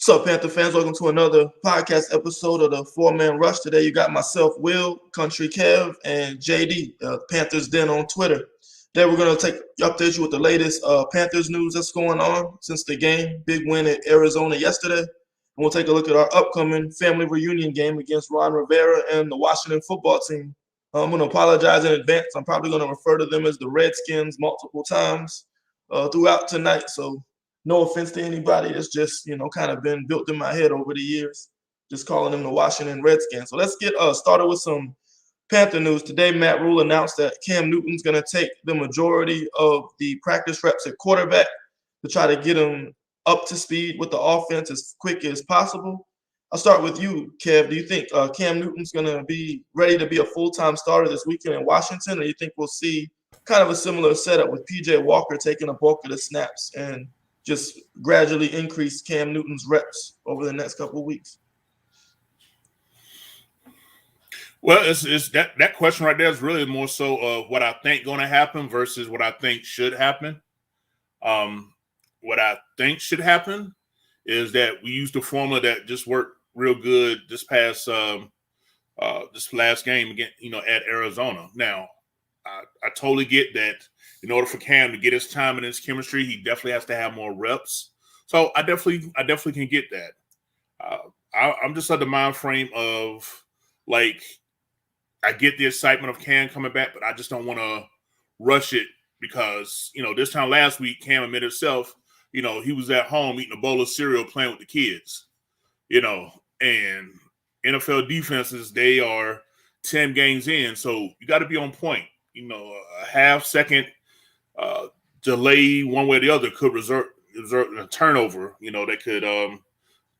What's up, Panther fans? Welcome to another podcast episode of the Four-Man Rush. Today you got myself, Will, Country Kev, and JD, Panthers Den on Twitter. Today we're going to update you with the latest Panthers news that's going on since the game. Big win at Arizona yesterday. And we'll take a look at our upcoming family reunion game against Ron Rivera and the Washington football team. I'm going to apologize in advance. I'm probably going to refer to them as the Redskins multiple times throughout tonight. So no offense to anybody. It's just, kind of been built in my head over the years, just calling them the Washington Redskins. So let's get started with some Panther news. Today, Matt Rule announced that Cam Newton's going to take the majority of the practice reps at quarterback to try to get him up to speed with the offense as quick as possible. I'll start with you, Kev. Do you think Cam Newton's going to be ready to be a full-time starter this weekend in Washington, or do you think we'll see kind of a similar setup with P.J. Walker taking a bulk of the snaps and just gradually increase Cam Newton's reps over the next couple of weeks? Well, it's that question right there is really more so of what I think going to happen versus what I think should happen. What I think should happen is that we use the formula that just worked real good this last game again, at Arizona. Now, I totally get that. In order for Cam to get his time and his chemistry, he definitely has to have more reps. So I definitely can get that. I'm just at the mind frame of, like, I get the excitement of Cam coming back, but I just don't want to rush it because, this time last week, Cam admitted himself, he was at home eating a bowl of cereal playing with the kids, and NFL defenses, they are 10 games in. So you got to be on point. A half-second delay one way or the other could result in a turnover, that could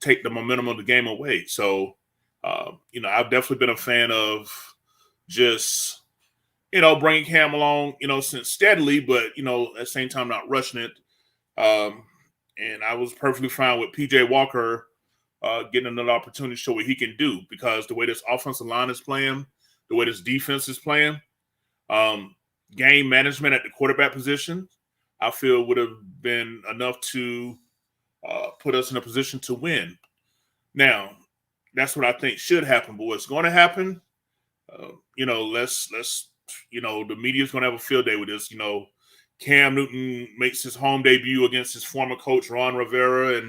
take the momentum of the game away. So, I've definitely been a fan of just, bringing Cam along, since steadily, but, at the same time, not rushing it. And I was perfectly fine with P.J. Walker getting another opportunity to show what he can do, because the way this offensive line is playing, the way this defense is playing, game management at the quarterback position, I feel would have been enough to put us in a position to win. Now, that's what I think should happen. But what's going to happen, let's the media's going to have a field day with this. Cam Newton makes his home debut against his former coach Ron Rivera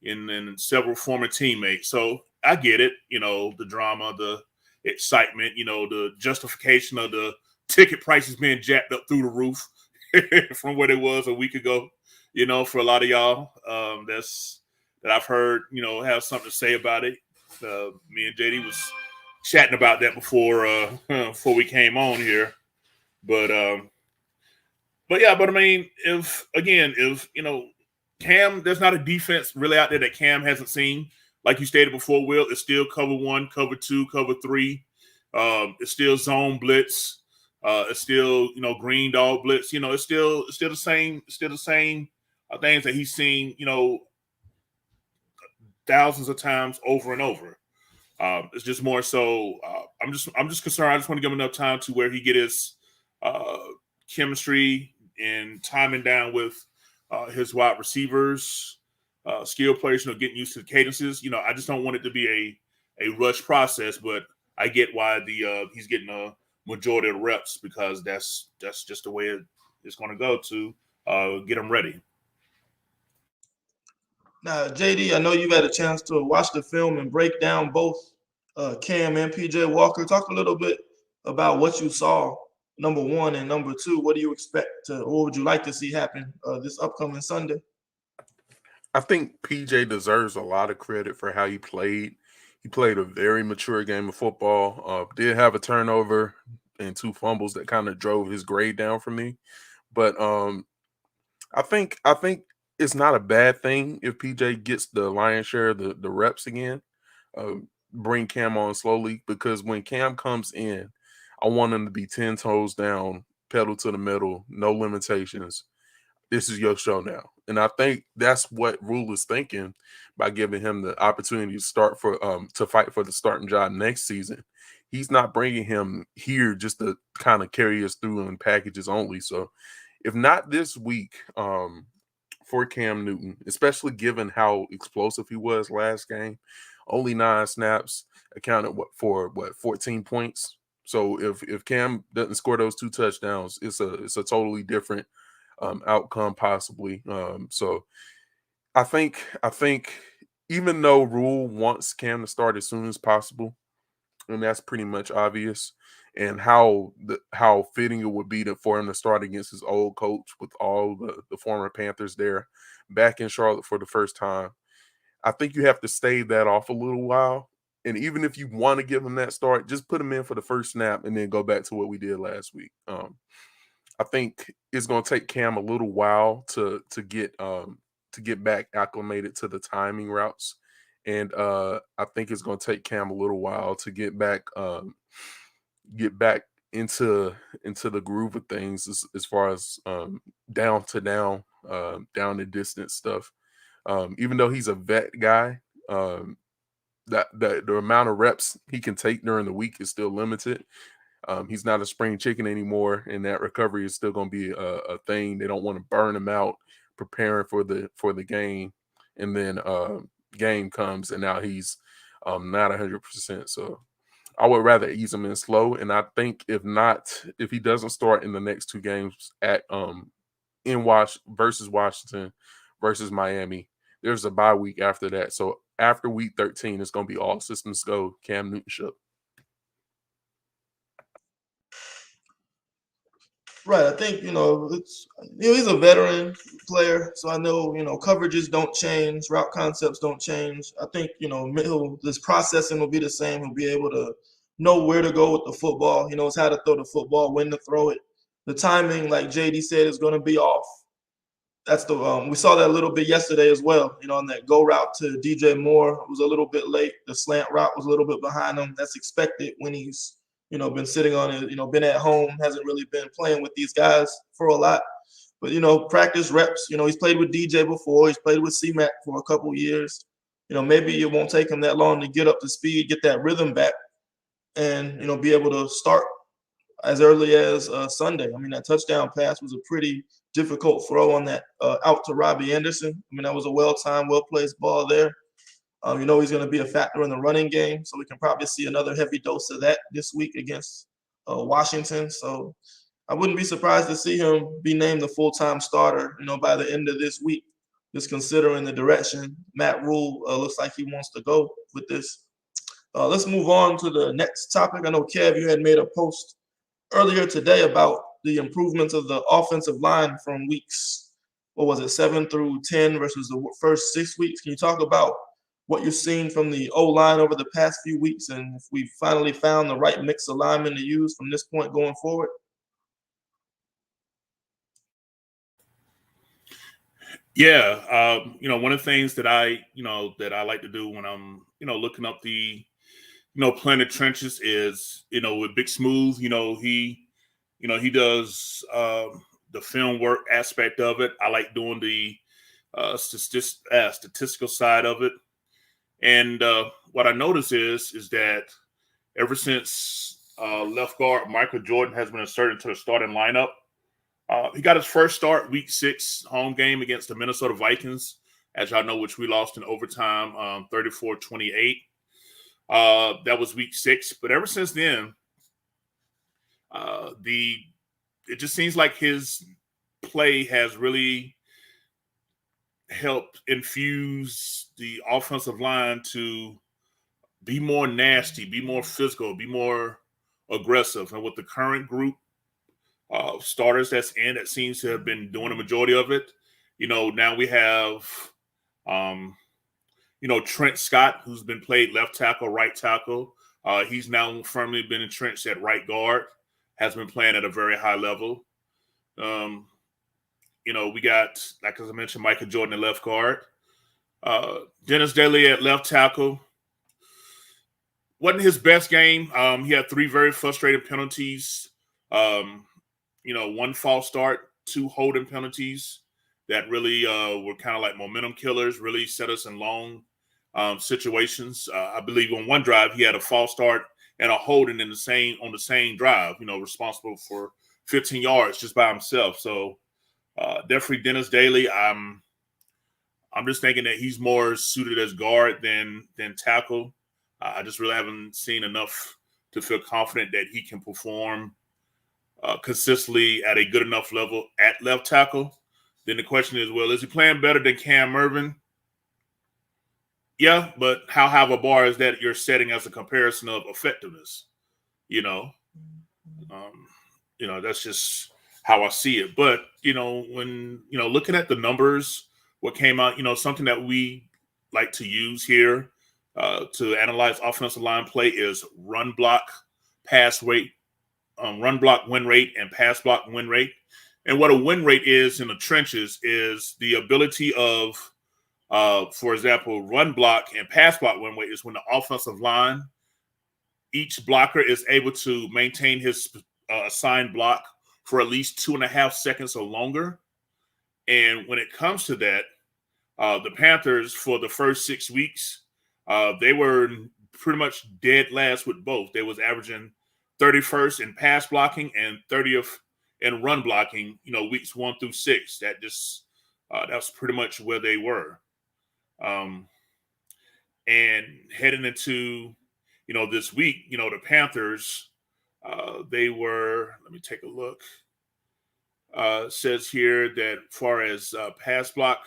and several former teammates. So I get it. The drama, the excitement, the justification of the ticket prices being jacked up through the roof from what it was a week ago, for a lot of y'all that I've heard, have something to say about it. Me and JD was chatting about that before we came on here. But I mean, if Cam, there's not a defense really out there that Cam hasn't seen. Like you stated before, Will, it's still cover 1, cover 2, cover 3. It's still zone blitz. It's still, green dog blitz. It's still the same. Still the same things that he's seen, thousands of times over and over. It's just more so. I'm just concerned. I just want to give him enough time to where he get his chemistry and timing down with his wide receivers, skill players. Getting used to the cadences. I just don't want it to be a rush process. But I get why he's getting a majority of the reps, because that's just the way it's going to go to get him ready. Now, JD, I know you've had a chance to watch the film and break down both Cam and P.J. Walker. Talk a little bit about what you saw, number one, and number two. What do you expect what would you like to see happen this upcoming Sunday? I think PJ deserves a lot of credit for how he played. He played a very mature game of football. Did have a turnover and 2 fumbles that kind of drove his grade down for me. But I think it's not a bad thing if PJ gets the lion's share of the reps again. Bring Cam on slowly, because when Cam comes in, I want him to be 10 toes down, pedal to the metal, no limitations. This is your show now. And I think that's what Rule is thinking by giving him the opportunity to start to fight for the starting job next season. He's not bringing him here just to kind of carry us through in packages only. So if not this week, for Cam Newton, especially given how explosive he was last game. Only 9 snaps, accounted for 14 points. So if Cam doesn't score those 2 touchdowns, it's a totally different outcome possibly. So I think even though Rule wants Cam to start as soon as possible, and that's pretty much obvious, and how fitting it would be for him to start against his old coach with all the former Panthers there back in Charlotte for the first time. I think you have to stave that off a little while. And even if you want to give him that start, just put him in for the first snap and then go back to what we did last week. I think it's going to take Cam a little while to get back acclimated to the timing routes. And I think it's going to take Cam a little while to get back into the groove of things as far as down and distance stuff. Even though he's a vet guy, that the amount of reps he can take during the week is still limited. He's not a spring chicken anymore, and that recovery is still going to be a thing. They don't want to burn him out preparing for the game, and then game comes and now he's not 100%. So I would rather ease him in slow. And I think if he doesn't start in the next 2 games versus Washington versus Miami, there's a bye week after that. So after week 13, it's going to be all systems go Cam Newton show. Right. I think, he's a veteran player. So I know, coverages don't change. Route concepts don't change. I think, this processing will be the same. He'll be able to know where to go with the football. He knows how to throw the football, when to throw it. The timing, like JD said, is going to be off. That's we saw that a little bit yesterday as well. On that go route to DJ Moore was a little bit late. The slant route was a little bit behind him. That's expected when he's been sitting on it, been at home, hasn't really been playing with these guys for a lot. But, practice reps, he's played with DJ before. He's played with C-Mac for a couple years. Maybe it won't take him that long to get up to speed, get that rhythm back, and, be able to start as early as Sunday. I mean, that touchdown pass was a pretty difficult throw on that out to Robbie Anderson. I mean, that was a well-timed, well-placed ball there. He's going to be a factor in the running game, so we can probably see another heavy dose of that this week against Washington. So I wouldn't be surprised to see him be named the full-time starter, by the end of this week, just considering the direction Matt Rule looks like he wants to go with this. Let's move on to the next topic. I know, Kev, you had made a post earlier today about the improvements of the offensive line from weeks, 7 through 10 versus the first 6 weeks. Can you talk about what you're seeing from the O-line over the past few weeks, and if we've finally found the right mix of linemen to use from this point going forward? Yeah, one of the things that I like to do when I'm, looking up the, playing the trenches is, with Big Smooth, he does the film work aspect of it. I like doing the statistical side of it. And what I notice is that ever since left guard Michael Jordan has been inserted into the starting lineup, he got his first start week 6 home game against the Minnesota Vikings, as y'all know, which we lost in overtime 34-28. That was week 6. But ever since then, it just seems like his play has really helped infuse the offensive line to be more nasty, be more physical, be more aggressive. And with the current group of starters that seems to have been doing the majority of it, now we have, Trent Scott, who's been played left tackle, right tackle. He's now firmly been entrenched at right guard, has been playing at a very high level. We got, like as I mentioned, Michael Jordan at left guard. Dennis Daly at left tackle. Wasn't his best game. He had 3 very frustrating penalties. 1 false start, 2 holding penalties that really were kind of like momentum killers, really set us in long situations. I believe on one drive, he had a false start and a holding on the same drive, responsible for 15 yards just by himself. So definitely Dennis Daly. I'm I'm just thinking that he's more suited as guard than tackle. I just really haven't seen enough to feel confident that he can perform consistently at a good enough level at left tackle. Then the question is, well, is he playing better than Cam Ervin? Yeah, but how high of a bar is that you're setting as a comparison of effectiveness? You know, that's just how I see it. But when looking at the numbers, what came out, something that we like to use here to analyze offensive line play is run block win rate, and pass block win rate. And what a win rate is in the trenches is the ability of, for example, run block and pass block win rate is when the offensive line, each blocker is able to maintain his assigned block for at least 2.5 seconds or longer. And when it comes to that, the Panthers for the first 6 weeks, they were pretty much dead last with both. They was averaging 31st in pass blocking and 30th in run blocking, weeks 1 through 6. That's pretty much where they were. And heading into, this week, the Panthers, they were, let me take a look. Says here that far as pass block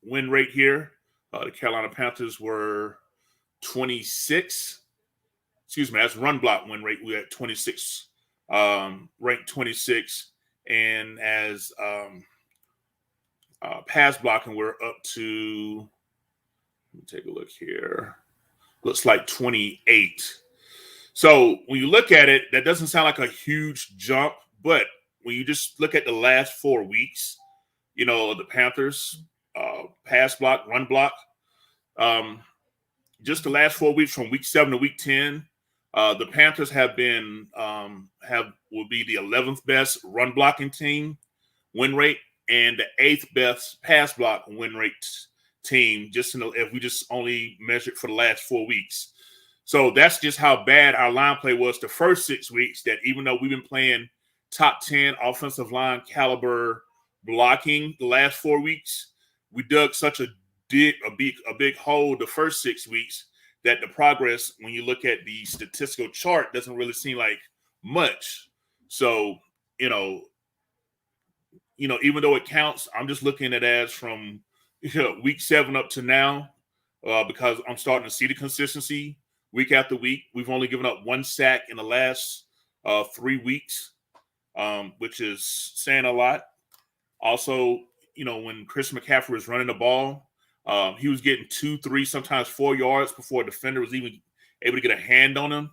win rate here, the Carolina Panthers were 26. Excuse me, that's run block win rate. We at 26, ranked 26. And as pass blocking, we're up to, let me take a look here. Looks like 28. So when you look at it, that doesn't sound like a huge jump, but when you just look at the last 4 weeks, the Panthers, pass block, run block, just the last 4 weeks from week 7 to week 10, the Panthers will be the 11th best run blocking team win rate and the 8th best pass block win rate team. If we just only measure it for the last 4 weeks, so that's just how bad our line play was the first 6 weeks. That even though we've been playing top 10 offensive line caliber blocking the last 4 weeks, we dug such a big hole the first 6 weeks that the progress, when you look at the statistical chart, doesn't really seem like much. So, even though it counts, I'm just looking at it as from week 7 up to now, because I'm starting to see the consistency week after week. We've only given up 1 sack in the last 3 weeks, which is saying a lot. Also, when Chris McCaffrey was running the ball, he was getting 2, 3, sometimes 4 yards before a defender was even able to get a hand on him.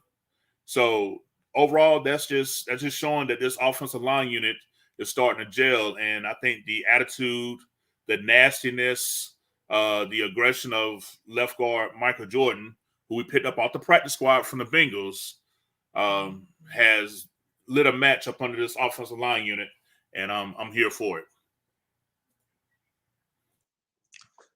So overall, that's just showing that this offensive line unit is starting to gel. And I think the attitude, the nastiness, the aggression of left guard Michael Jordan, who we picked up off the practice squad from the Bengals, has lit a match up under this offensive line unit, and I'm here for it.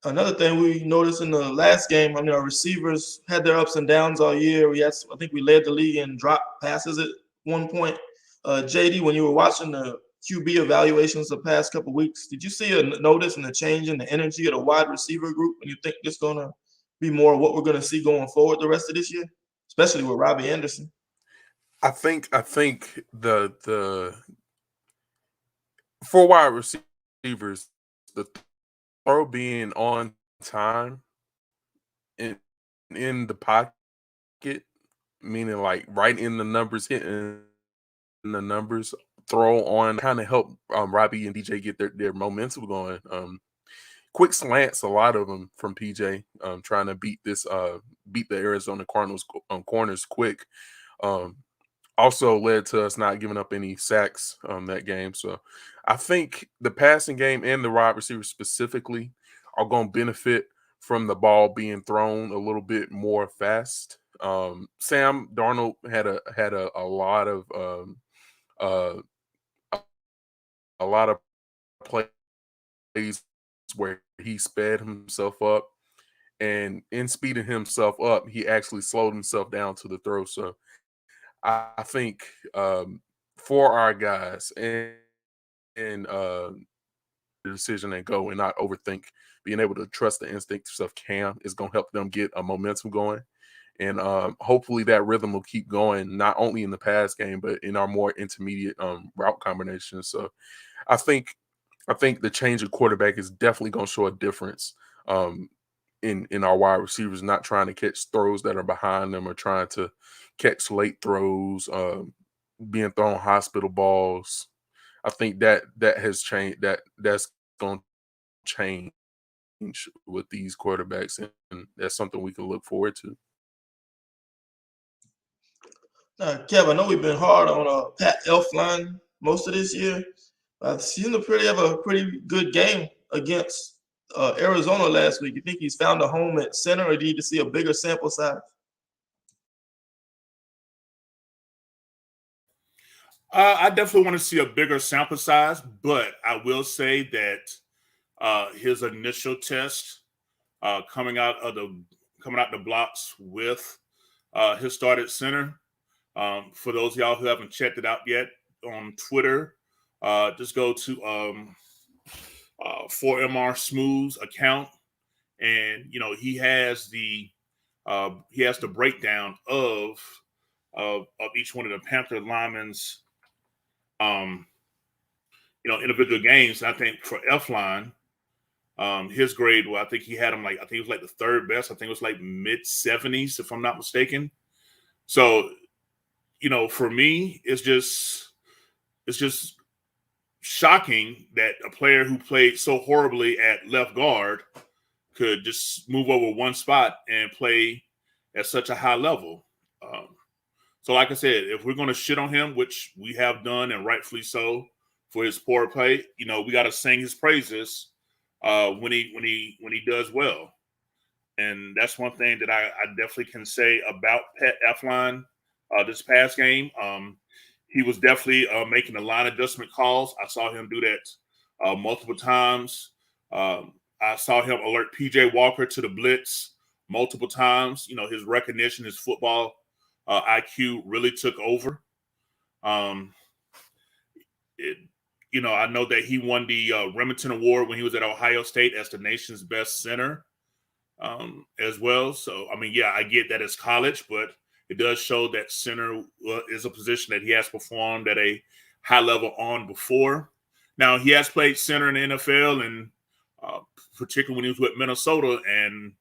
Another thing we noticed in the last game, our receivers had their ups and downs all year. I think we led the league in drop passes at one point. JD, when you were watching the QB evaluations the past couple of weeks, did you see a notice in the change in the energy of the wide receiver group? And you think it's going to be more of what we're going to see going forward the rest of this year, especially with Robbie Anderson? I think the for wide receivers, the throw being on time in the pocket, meaning like right in the numbers, hitting the numbers, throw on, kind of help Robbie and DJ get their momentum going. Quick slants, a lot of them from PJ, trying to beat the Arizona Cardinals corners quick. Also led to us not giving up any sacks that game. So I think the passing game and the wide receivers specifically are going to benefit from the ball being thrown a little bit more fast. Sam Darnold had a lot of a lot of plays where he sped himself up, and in speeding himself up, he actually slowed himself down to the throw. So I think for our guys and decision and go and not overthink. Being able to trust the instincts of Cam is going to help them get a momentum going. And hopefully that rhythm will keep going, not only in the pass game, but in our more intermediate route combinations. So I think the change of quarterback is definitely going to show a difference in our wide receivers, not trying to catch throws that are behind them or trying to catch late throws, being thrown hospital balls. I think that has changed. That's going to change with these quarterbacks, and that's something we can look forward to. Kev, I know we've been hard on Pat Elflein most of this year. I've seen him have a pretty good game against Arizona last week. You think he's found a home at center, or do you need to see a bigger sample size? I definitely want to see a bigger sample size, but I will say that his initial test coming out the blocks with his started center. For those of y'all who haven't checked it out yet on Twitter, just go to 4MR Smooth's account, and he has the breakdown of each one of the Panther linemen's individual games. And I think for Elflein, his grade, well, I think he had him I think it was like the third best. I think it was like mid-70s, if I'm not mistaken. So, for me, it's just shocking that a player who played so horribly at left guard could just move over one spot and play at such a high level. So like I said, if we're going to shit on him, which we have done and rightfully so for his poor play, we got to sing his praises when he does well. And that's one thing that I definitely can say about Pat Elflein this past game. He was definitely making the line adjustment calls. I saw him do that multiple times. I saw him alert PJ Walker to the blitz multiple times. His recognition, his football IQ really took over. I know that he won the Remington Award when he was at Ohio State as the nation's best center as well. So, I get that it's college, but it does show that center is a position that he has performed at a high level on before. Now, he has played center in the NFL, and particularly when he was with Minnesota, and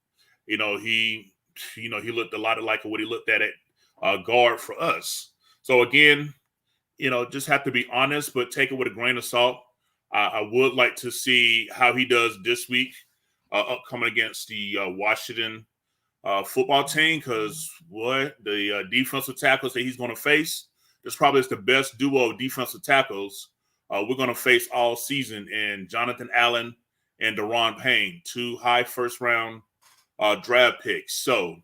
he looked a lot like what he looked at guard for us. So again, just have to be honest, but take it with a grain of salt. I would like to see how he does this week, upcoming against the Washington football team, because the defensive tackles that he's going to face, this probably is the best duo of defensive tackles we're going to face all season, and Jonathan Allen and Daron Payne, 2 high first round draft picks. So,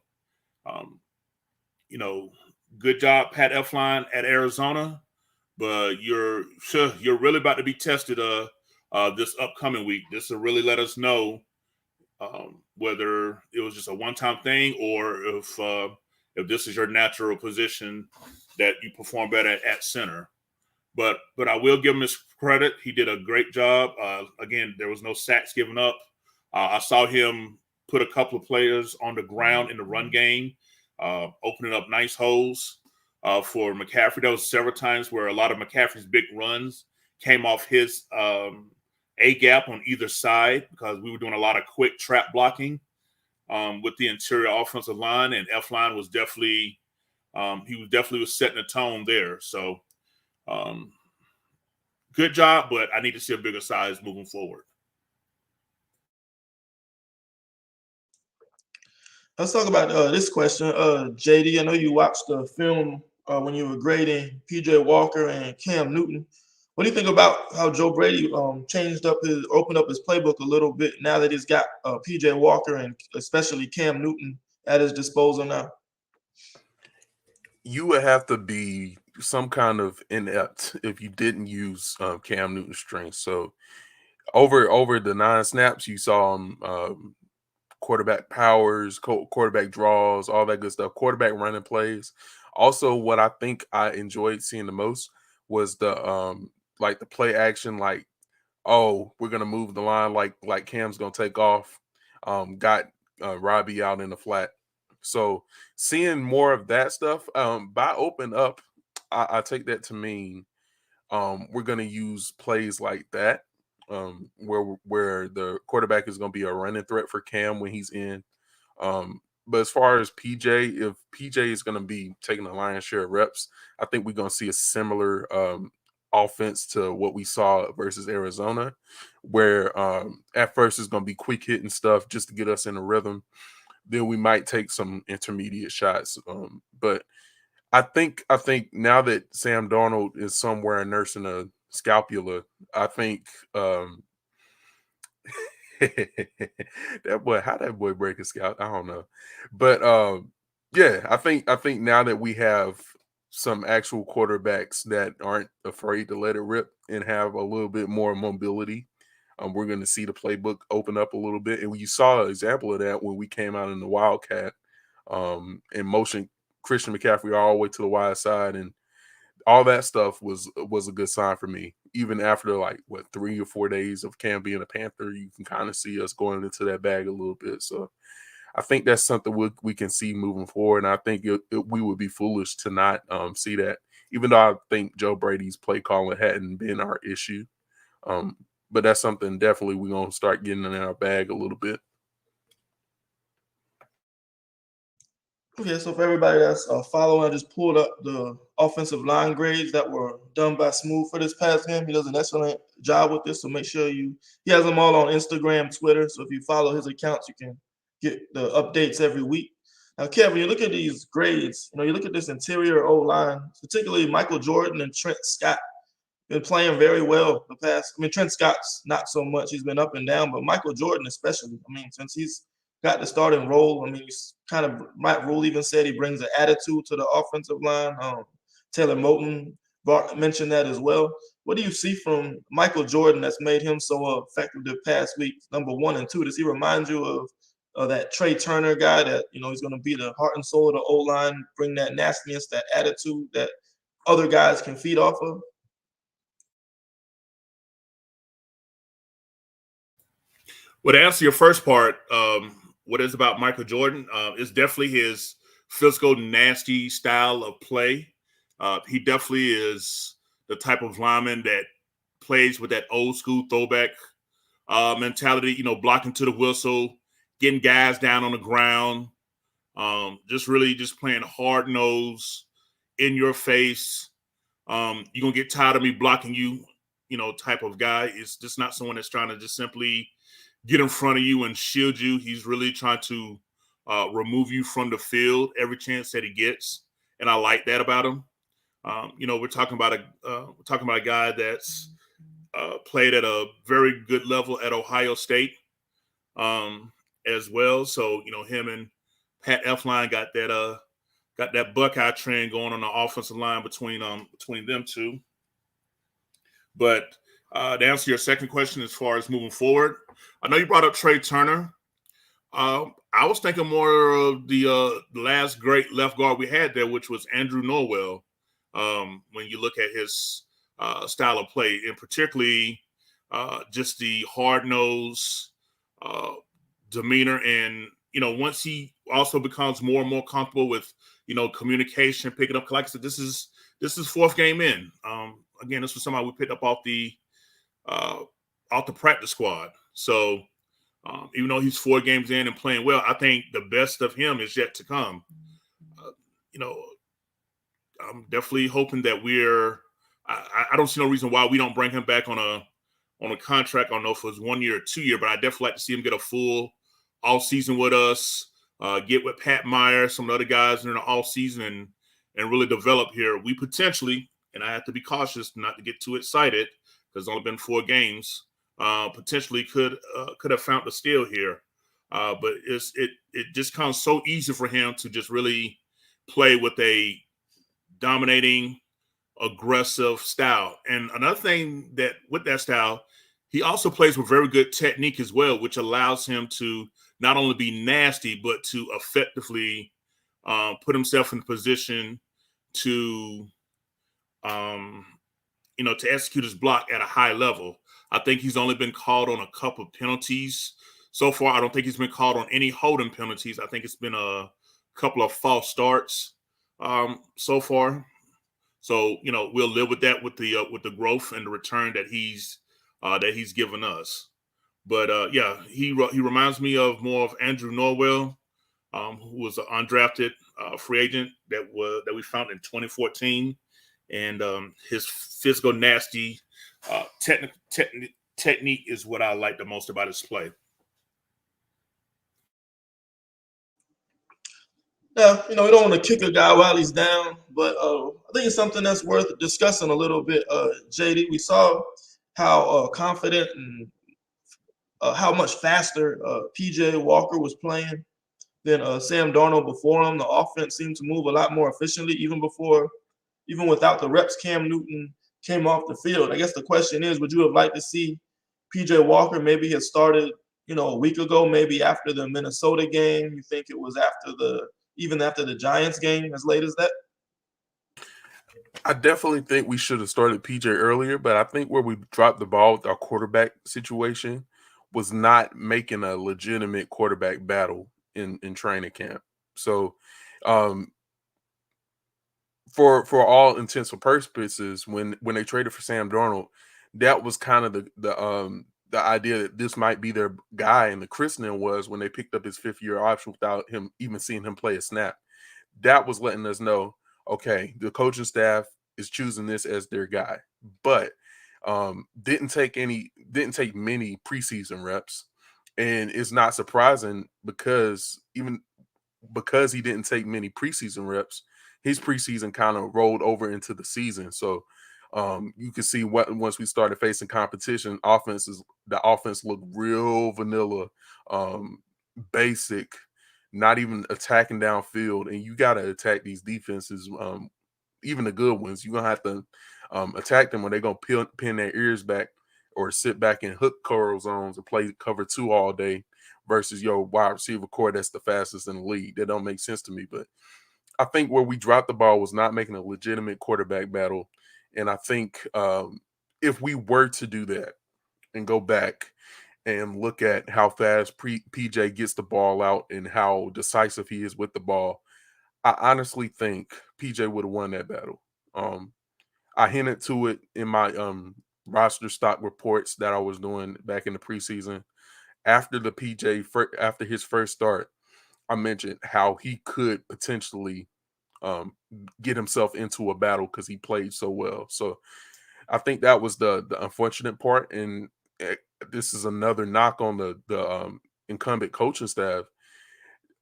good job, Pat Elflein at Arizona, but you're really about to be tested this upcoming week. This will really let us know whether it was just a one-time thing, or if this is your natural position that you perform better at center. But I will give him his credit. He did a great job. Again, there was no sacks given up. I saw him put a couple of players on the ground in the run game, opening up nice holes for McCaffrey. There was several times where a lot of McCaffrey's big runs came off his A-gap on either side, because we were doing a lot of quick trap blocking with the interior offensive line, and Elflein was definitely setting the tone there. So good job, but I need to see a bigger size moving forward. Let's talk about this question. JD, I know you watched the film when you were grading PJ Walker and Cam Newton. What do you think about how Joe Brady opened up his playbook a little bit now that he's got PJ Walker and especially Cam Newton at his disposal now? You would have to be some kind of inept if you didn't use Cam Newton's strength. So over the 9 snaps, you saw him quarterback powers, quarterback draws, all that good stuff, quarterback running plays. Also, what I think I enjoyed seeing the most was the play action, oh, we're gonna move the line like Cam's gonna take off. Got Robbie out in the flat. So seeing more of that stuff, by open up, I take that to mean we're gonna use plays like that, where the quarterback is gonna be a running threat for Cam when he's in. But as far as PJ, if PJ is gonna be taking the lion's share of reps, I think we're gonna see a similar offense to what we saw versus Arizona, where at first it's gonna be quick hitting stuff just to get us in a rhythm. Then we might take some intermediate shots. But I think now that Sam Darnold is somewhere nursing a scapula, I think that boy, how that boy break a scalp, I don't know. But yeah, I think now that we have some actual quarterbacks that aren't afraid to let it rip and have a little bit more mobility, we're going to see the playbook open up a little bit. And you saw an example of that when we came out in the Wildcat and motion Christian McCaffrey all the way to the wide side, and all that stuff was a good sign for me. Even after 3 or 4 days of Cam being a Panther, you can kind of see us going into that bag a little bit. So I think that's something we can see moving forward. And I think we would be foolish to not see that, even though I think Joe Brady's play calling hadn't been our issue. But that's something definitely we're going to start getting in our bag a little bit. Okay, so for everybody that's following, I just pulled up the offensive line grades that were done by Smooth for this past game. He does an excellent job with this, so make sure he has them all on Instagram, Twitter. So if you follow his accounts, you can get the updates every week. Now, Kevin, you look at these grades, you look at this interior O-line, particularly Michael Jordan and Trent Scott, been playing very well the past. Trent Scott's not so much. He's been up and down, but Michael Jordan especially. Since he's got the starting role, he's kind of, Mike Rule even said he brings an attitude to the offensive line. Taylor Moton mentioned that as well. What do you see from Michael Jordan that's made him so effective the past week, number 1 and 2? Does he remind you of that Trey Turner guy that, he's going to be the heart and soul of the O-line, bring that nastiness, that attitude that other guys can feed off of? Well, to answer your first part, what is about Michael Jordan is definitely his physical, nasty style of play. He definitely is the type of lineman that plays with that old school throwback mentality, blocking to the whistle, getting guys down on the ground, just playing hard nose, in your face. You're going to get tired of me blocking you, type of guy. It's just not someone that's trying to just simply get in front of you and shield you. He's really trying to remove you from the field every chance that he gets, and I like that about him. We're talking about a guy that's played at a very good level at Ohio State as well. So him and Pat Elflein got that Buckeye trend going on the offensive line between them two. But to answer your second question, as far as moving forward, I know you brought up Trey Turner. I was thinking more of the last great left guard we had there, which was Andrew Norwell. When you look at his style of play, and particularly just the hard nose demeanor, and once he also becomes more and more comfortable with communication, picking up. Like I said, this is fourth game in. Again, this was somebody we picked up off the practice squad. So even though he's 4 games in and playing well, I think the best of him is yet to come. I'm definitely hoping that I don't see no reason why we don't bring him back on a contract. I don't know if it was 1 year or 2 year, but I definitely like to see him get a full off season with us, get with Pat Meyer, some of the other guys during the off season, and really develop here. We potentially, and I have to be cautious not to get too excited because it's only been 4 games, potentially could have found the steal here. But it just comes so easy for him to just really play with a dominating, aggressive style. And another thing that with that style, he also plays with very good technique as well, which allows him to not only be nasty, but to effectively put himself in position to to execute his block at a high level. I think he's only been called on a couple of penalties so far. I don't think he's been called on any holding penalties. I think it's been a couple of false starts so far. So we'll live with that with the growth and the return that he's given us. But yeah, he reminds me of more of Andrew Norwell, who was an undrafted free agent that we found in 2014, and his physical, nasty technique is what I like the most about his play. Yeah, we don't want to kick a guy while he's down, but I think it's something that's worth discussing a little bit. JD, we saw how confident and how much faster PJ Walker was playing than Sam Darnold before him. The offense seemed to move a lot more efficiently, even without the reps. Cam Newton came off the field. I guess the question is, would you have liked to see PJ Walker maybe had started, a week ago, maybe after the Minnesota game? You think it was even after the Giants game, as late as that? I definitely think we should have started PJ earlier, but I think where we dropped the ball with our quarterback situation was not making a legitimate quarterback battle in training camp. So, for all intents and purposes, when they traded for Sam Darnold, that was kind of the idea that this might be their guy, and the christening was when they picked up his 5th-year option without him even seeing him play a snap. That was letting us know, okay, the coaching staff is choosing this as their guy, but didn't take many preseason reps, and it's not surprising because he didn't take many preseason reps, his preseason kind of rolled over into the season. So you can see once we started facing competition, the offense looked real vanilla, basic, not even attacking downfield. And you got to attack these defenses, even the good ones. You're gonna have to attack them when they're gonna pin their ears back or sit back in hook curl zones and play cover 2 all day versus your wide receiver core that's the fastest in the league. That don't make sense to me. But I think where we dropped the ball was not making a legitimate quarterback battle. And I think if we were to do that and go back and look at how fast PJ gets the ball out and how decisive he is with the ball, I honestly think PJ would have won that battle. I hinted to it in my roster stock reports that I was doing back in the preseason. After after his first start, I mentioned how he could potentially get himself into a battle because he played so well. So I think that was the unfortunate part, and this is another knock on the incumbent coaching staff.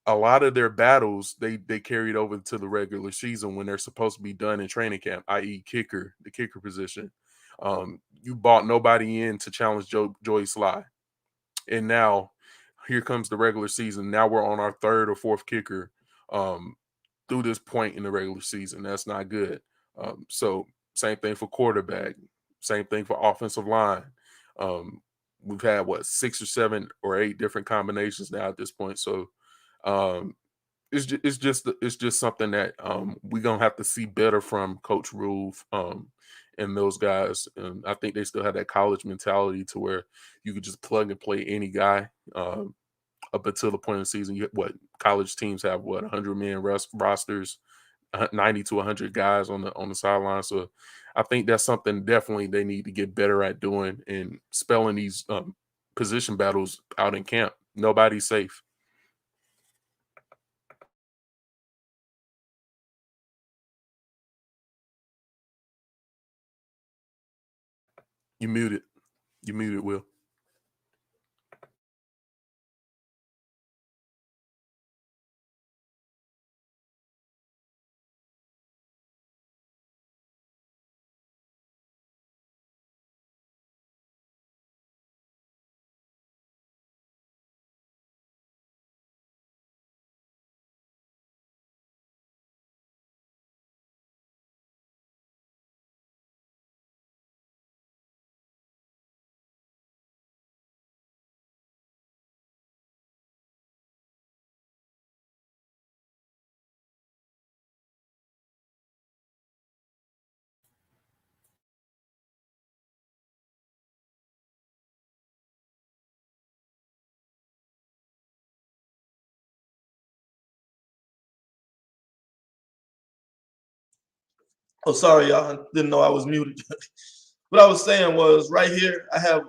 A lot of their battles they carried over to the regular season when they're supposed to be done in training camp, i.e., the kicker position. You bought nobody in to challenge Joey Sly, and now here comes the regular season. Now we're on our 3rd or 4th kicker through this point in the regular season. That's not good. So same thing for quarterback, same thing for offensive line. We've had 6 or 7 or 8 different combinations now at this point. So it's just something that we're gonna have to see better from Coach Rule and those guys. I think they still have that college mentality to where you could just plug and play any guy up until the point of the season. College teams have 100-man rosters, 90 to 100 guys on the sideline. So I think that's something definitely they need to get better at doing and spelling these position battles out in camp. Nobody's safe. You muted. You muted, Will. Oh, sorry, y'all. I didn't know I was muted. What I was saying was right here, I have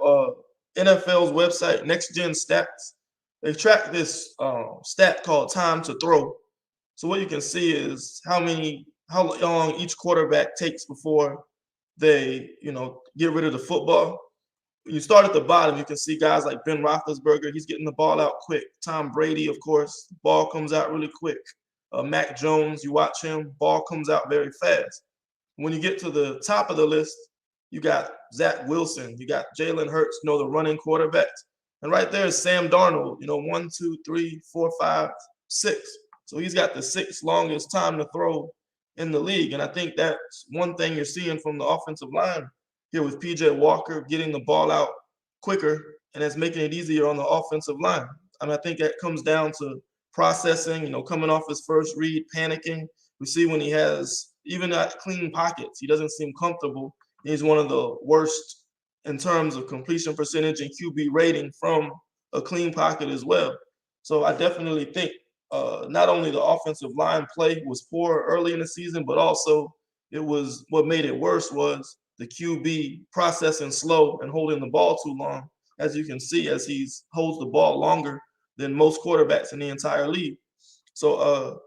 NFL's website, Next Gen Stats. They track this stat called time to throw. So what you can see is how long each quarterback takes before they, get rid of the football. You start at the bottom, you can see guys like Ben Roethlisberger. He's getting the ball out quick. Tom Brady, of course, ball comes out really quick. Mac Jones, you watch him, ball comes out very fast. When you get to the top of the list, you got Zach Wilson, you got Jalen Hurts, the running quarterbacks. And right there is Sam Darnold, 1, 2, 3, 4, 5, 6. So he's got the sixth longest time to throw in the league. And I think that's one thing you're seeing from the offensive line here with PJ Walker getting the ball out quicker, and it's making it easier on the offensive line. I mean, I think that comes down to processing, coming off his first read, panicking. We see when he has even at clean pockets, he doesn't seem comfortable. He's one of the worst in terms of completion percentage and QB rating from a clean pocket as well. So I definitely think not only the offensive line play was poor early in the season, but also it was what made it worse was the QB processing slow and holding the ball too long, as you can see, as he holds the ball longer than most quarterbacks in the entire league. So,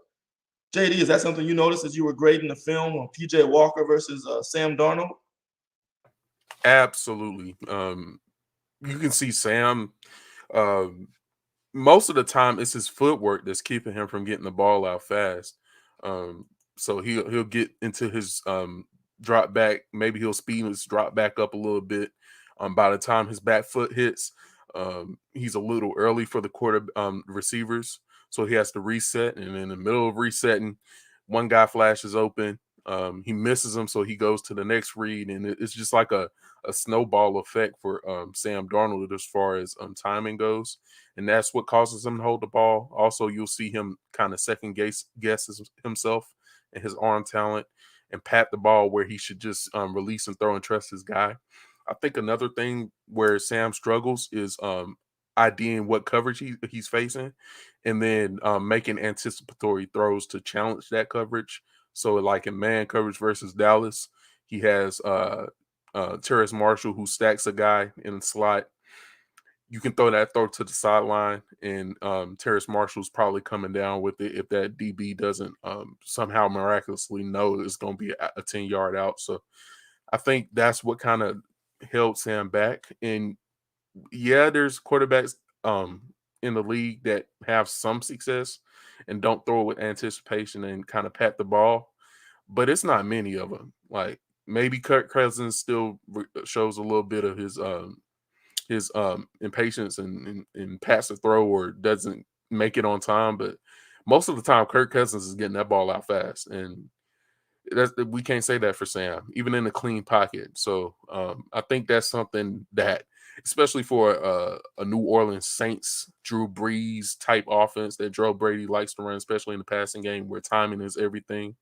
JD, is that something you noticed as you were grading the film on PJ Walker versus Sam Darnold? Absolutely. You can see Sam. Most of the time, it's his footwork that's keeping him from getting the ball out fast. So he'll get into his drop back. Maybe he'll speed his drop back up a little bit. By the time his back foot hits, he's a little early for the receivers, so he has to reset. And in the middle of resetting, one guy flashes open. He misses him, so he goes to the next read, and it's just like a snowball effect for Sam Darnold as far as timing goes, and that's what causes him to hold the ball. Also, you'll see him kind of second guess himself and his arm talent, and pat the ball where he should just release and throw and trust his guy. I think another thing where Sam struggles is IDing what coverage he's facing, and then making anticipatory throws to challenge that coverage. So, like in man coverage versus Dallas, he has Terrace Marshall who stacks a guy in the slot. You can throw that throw to the sideline, and Terrace Marshall's probably coming down with it if that DB doesn't somehow miraculously know it's going to be a 10-yard out. So I think that's what kind of held Sam back. And yeah, there's quarterbacks in the league that have some success and don't throw it with anticipation and kind of pat the ball, but it's not many of them. Like maybe Kirk Cousins still shows a little bit of his impatience and pass the throw or doesn't make it on time, but most of the time Kirk Cousins is getting that ball out fast, and we can't say that for Sam, even in a clean pocket. So I think that's something that, especially for a New Orleans Saints, Drew Brees type offense that Joe Brady likes to run, especially in the passing game where timing is everything.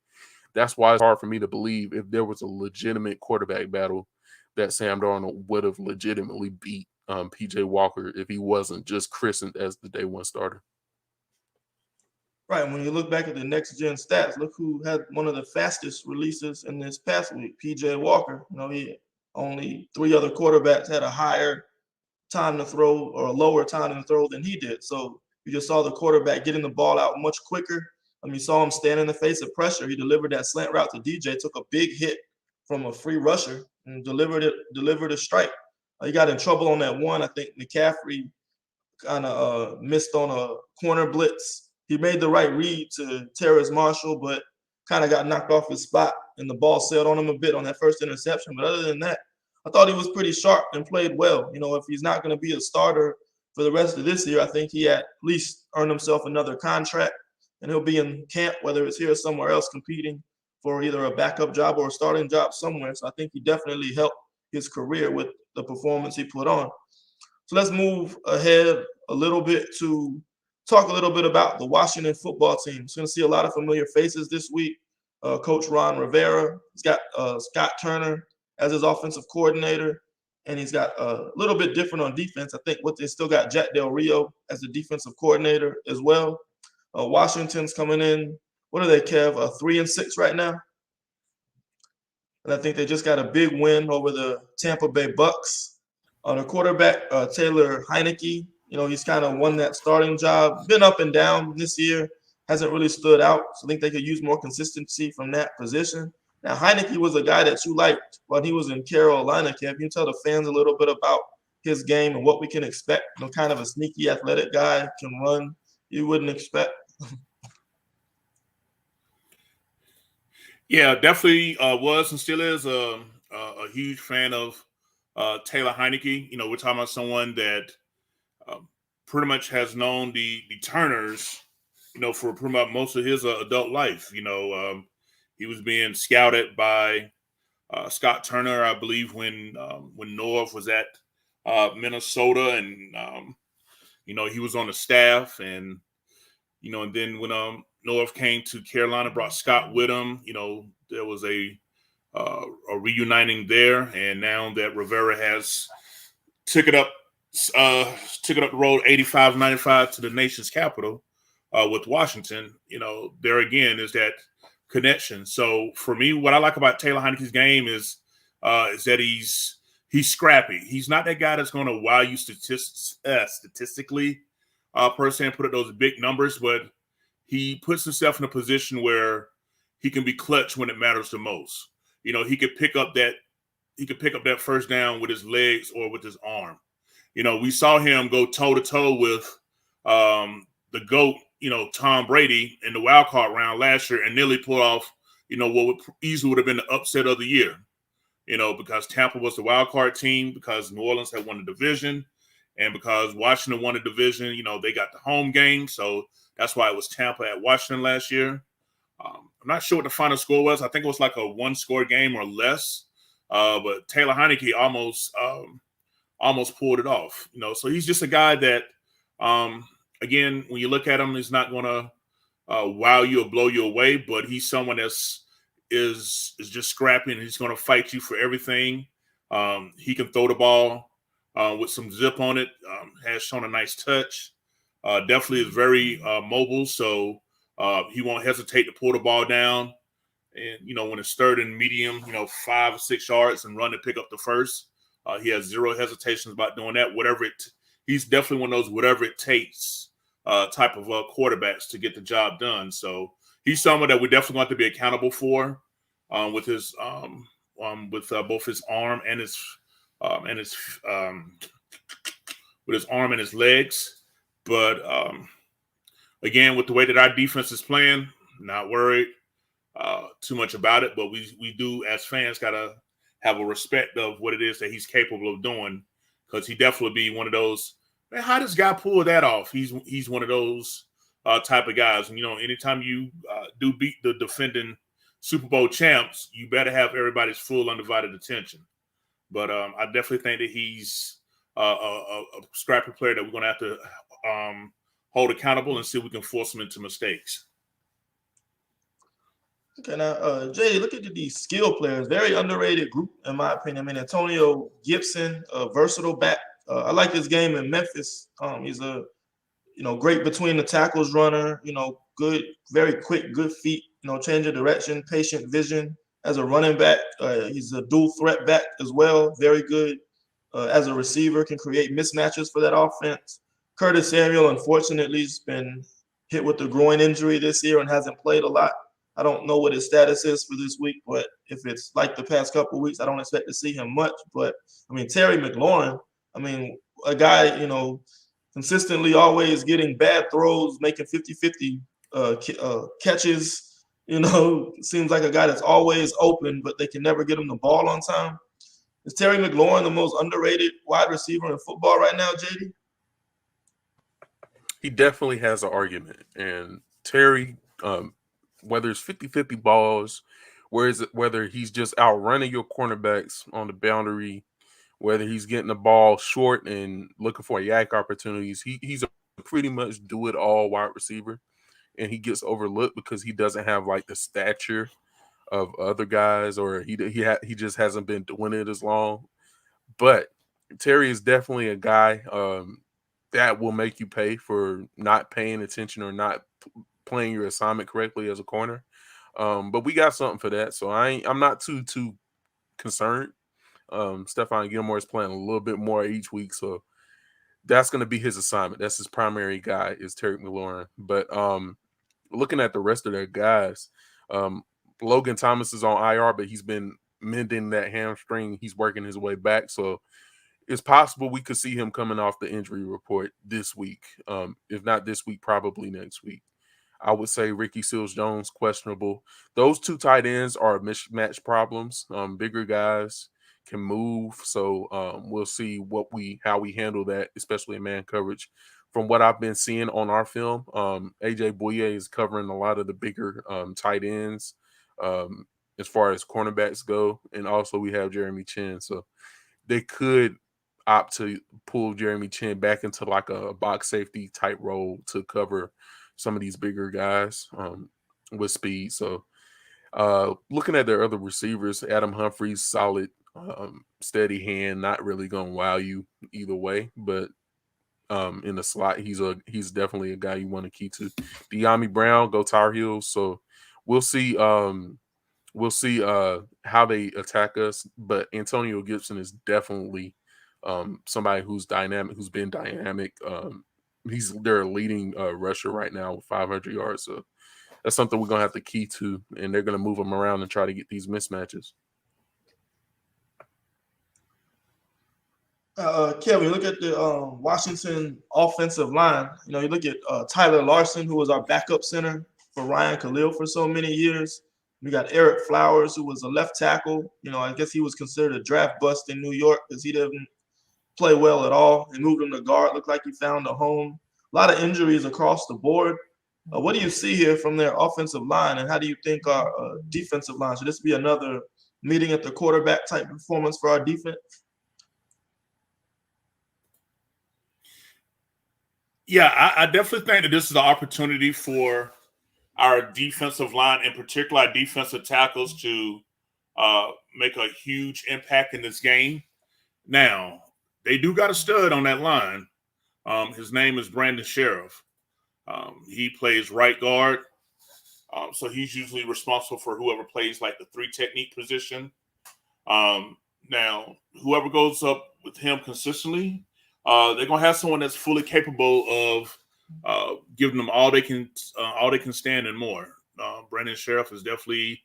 That's why it's hard for me to believe if there was a legitimate quarterback battle that Sam Darnold would have legitimately beat PJ Walker if he wasn't just christened as the day one starter. Right. When you look back at the next gen stats, look who had one of the fastest releases in this past week, PJ Walker. He only 3 other quarterbacks had a higher time to throw or a lower time to throw than he did. So you just saw the quarterback getting the ball out much quicker. You saw him stand in the face of pressure. He delivered that slant route to DJ, took a big hit from a free rusher and delivered a strike. He got in trouble on that one. I think McCaffrey kind of missed on a corner blitz. He made the right read to Terrace Marshall, but kind of got knocked off his spot, and the ball sailed on him a bit on that first interception. But other than that, I thought he was pretty sharp and played well. If he's not going to be a starter for the rest of this year, I think he at least earned himself another contract, and he'll be in camp, whether it's here or somewhere else, competing for either a backup job or a starting job somewhere. So I think he definitely helped his career with the performance he put on. So let's move ahead a little bit to talk a little bit about the Washington football team. So you're going to see a lot of familiar faces this week. Coach Ron Rivera. He's got Scott Turner as his offensive coordinator, and he's got a little bit different on defense. I think they still got Jack Del Rio as the defensive coordinator as well. Washington's coming in. What are they, Kev? 3-6 right now. And I think they just got a big win over the Tampa Bay Bucks. The quarterback, Taylor Heineke, he's kind of won that starting job. Been up and down this year. Hasn't really stood out. So I think they could use more consistency from that position. Now, Heineke was a guy that you liked when he was in Carolina. Can you tell the fans a little bit about his game and what we can expect? Kind of a sneaky athletic guy, can run. You wouldn't expect. Yeah, definitely was and still is a huge fan of Taylor Heineke. We're talking about someone that pretty much has known the Turners, for pretty much most of his adult life. He was being scouted by Scott Turner, I believe, when Norv was at Minnesota, and he was on the staff, and and then when Norv came to Carolina, brought Scott with him. There was a reuniting there, and now that Rivera has took it up the road 85-95 to the nation's capital with Washington, there again is that connection. So for me, what I like about Taylor Heineke's game is that he's scrappy. He's not that guy that's going to wow you statistically per se and put up those big numbers, but he puts himself in a position where he can be clutch when it matters the most. He could pick up that first down with his legs or with his arm. We saw him go toe-to-toe with the GOAT, Tom Brady in the wild card round last year and nearly pull off, what easily would have been the upset of the year, because Tampa was the wild card team, because New Orleans had won the division, and because Washington won the division, they got the home game. So that's why it was Tampa at Washington last year. I'm not sure what the final score was. I think it was like a one-score game or less. But Taylor Heineke almost pulled it off. So he's just a guy that, again, when you look at him, he's not going to wow you or blow you away, but he's someone that's is just scrappy, and he's going to fight you for everything. He can throw the ball with some zip on it. Has shown a nice touch. Definitely is very mobile, so he won't hesitate to pull the ball down. And, when it's third and medium, 5 or 6 yards and run to pick up the first. He has zero hesitations about doing that. He's definitely one of those whatever it takes type of quarterbacks to get the job done. So he's someone that we definitely want to be accountable for with his both his arm and his with his arm and his legs. But again, with the way that our defense is playing, not worried too much about it. But we do, as fans, gotta have a respect of what it is that he's capable of doing, because he definitely be one of those. Man, how does guy pull that off? He's one of those type of guys. And anytime you do beat the defending Super Bowl champs, you better have everybody's full undivided attention. But I definitely think that he's a scrappy player that we're going to have to hold accountable and see if we can force him into mistakes. Okay, now, Jay, look at these skill players. Very underrated group, in my opinion. Antonio Gibson, a versatile back. I like his game in Memphis. He's a, great between the tackles runner. Good, very quick, good feet. Change of direction, patient vision as a running back. He's a dual threat back as well. Very good as a receiver. Can create mismatches for that offense. Curtis Samuel, unfortunately, has been hit with a groin injury this year and hasn't played a lot. I don't know what his status is for this week, but if it's like the past couple of weeks, I don't expect to see him much. But, Terry McLaurin, a guy, consistently always getting bad throws, making 50-50 catches, seems like a guy that's always open, but they can never get him the ball on time. Is Terry McLaurin the most underrated wide receiver in football right now, JD? He definitely has an argument. And Terry, whether it's 50-50 balls, whether he's just outrunning your cornerbacks on the boundary, whether he's getting the ball short and looking for yak opportunities, he's a pretty much do-it-all wide receiver. And he gets overlooked because he doesn't have like the stature of other guys, or he just hasn't been doing it as long. But Terry is definitely a guy that will make you pay for not paying attention or not playing your assignment correctly as a corner. But we got something for that. So I'm not too concerned. Stephon Gilmore is playing a little bit more each week, so that's going to be his assignment. That's his primary guy is Terry McLaurin. But looking at the rest of their guys, Logan Thomas is on IR, but he's been mending that hamstring. He's working his way back, so it's possible we could see him coming off the injury report this week. If not this week, probably next week. I would say Ricky Seals-Jones, questionable. Those two tight ends are mismatch problems. Bigger guys can move, so we'll see how we handle that, especially in man coverage. From what I've been seeing on our film, AJ Bouye is covering a lot of the bigger tight ends as far as cornerbacks go, and also we have Jeremy Chin, so they could opt to pull Jeremy Chin back into like a box safety type role to cover some of these bigger guys with speed. So looking at their other receivers, Adam Humphries, solid, steady hand, not really going to wow you either way, but in the slot, he's definitely a guy you want to key to. De'Ami Brown, go Tar Heels. So we'll see how they attack us, but Antonio Gibson is definitely somebody who's dynamic, who's been dynamic. He's their leading rusher right now with 500 yards. So that's something we're going to have to key to, and they're going to move him around and try to get these mismatches. Kevin, you look at the Washington offensive line. You look at Tyler Larson, who was our backup center for Ryan Khalil for so many years. We got Eric Flowers, who was a left tackle. I guess he was considered a draft bust in New York because he didn't play well at all. He moved him to guard. Looked like he found a home. A lot of injuries across the board. What do you see here from their offensive line, and how do you think our defensive line? Should this be another meeting at the quarterback type performance for our defense? Yeah, I definitely think that this is an opportunity for our defensive line, in particular our defensive tackles, to make a huge impact in this game. Now, they do got a stud on that line. His name is Brandon Sheriff. He plays right guard, so he's usually responsible for whoever plays like the 3 technique position. Now, whoever goes up with him consistently, they're gonna have someone that's fully capable of giving them all they can stand and more. Brandon Sheriff is definitely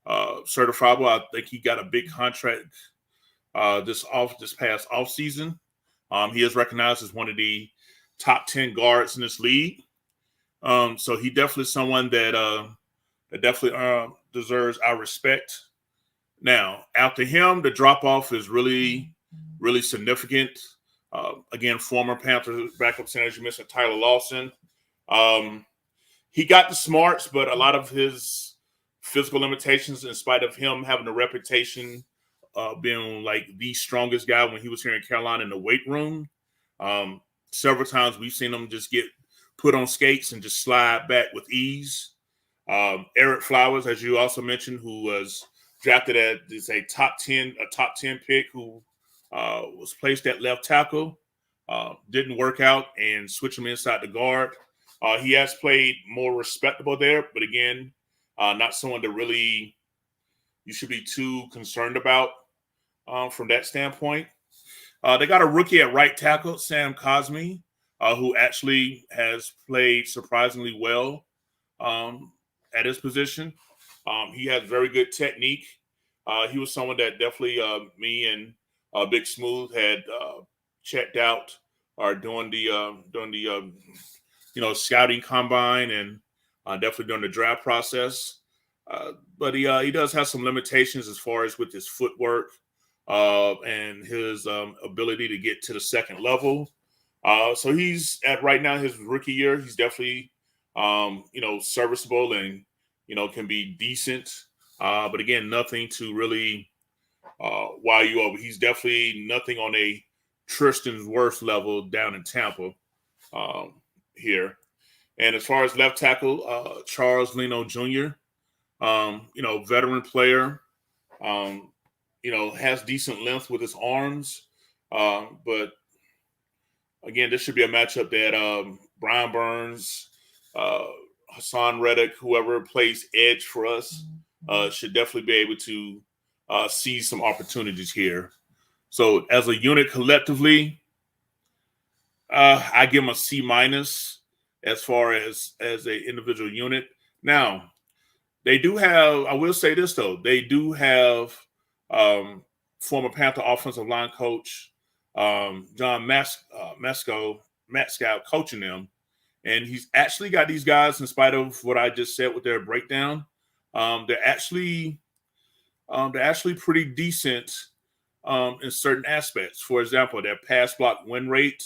certifiable. I think he got a big contract this past offseason. He is recognized as one of the top 10 guards in this league. So he definitely is someone that definitely deserves our respect. Now, after him, the drop off is really, really significant. Again, former Panthers backup center, as you mentioned, Tyler Lawson. He got the smarts, but a lot of his physical limitations, in spite of him having a reputation being like the strongest guy when he was here in Carolina in the weight room. Several times we've seen him just get put on skates and just slide back with ease. Eric Flowers, as you also mentioned, who was drafted as a top 10 pick, who was placed at left tackle, didn't work out, and switched him inside the guard. He has played more respectable there, but again, not someone that really you should be too concerned about from that standpoint. They got a rookie at right tackle, Sam Cosme, who actually has played surprisingly well at his position. He has very good technique. He was someone that definitely me and Big Smooth had checked out or doing the scouting combine and definitely during the draft process. But he does have some limitations as far as with his footwork and his ability to get to the second level. So he's at right now his rookie year. He's definitely serviceable and can be decent. But again, nothing to really wow you over. He's definitely nothing on a Tristan's worst level down in Tampa here. And as far as left tackle, Charles Leno Jr., veteran player, has decent length with his arms. But again, this should be a matchup that Brian Burns, Hassan Reddick, whoever plays edge for us, should definitely be able to see some opportunities here. So as a unit collectively, I give them a C minus as far as a individual unit. Now, they do have, I will say this though, they do have former Panther offensive line coach John Mascow coaching them. And he's actually got these guys, in spite of what I just said with their breakdown, they're actually pretty decent in certain aspects. For example, their pass block win rate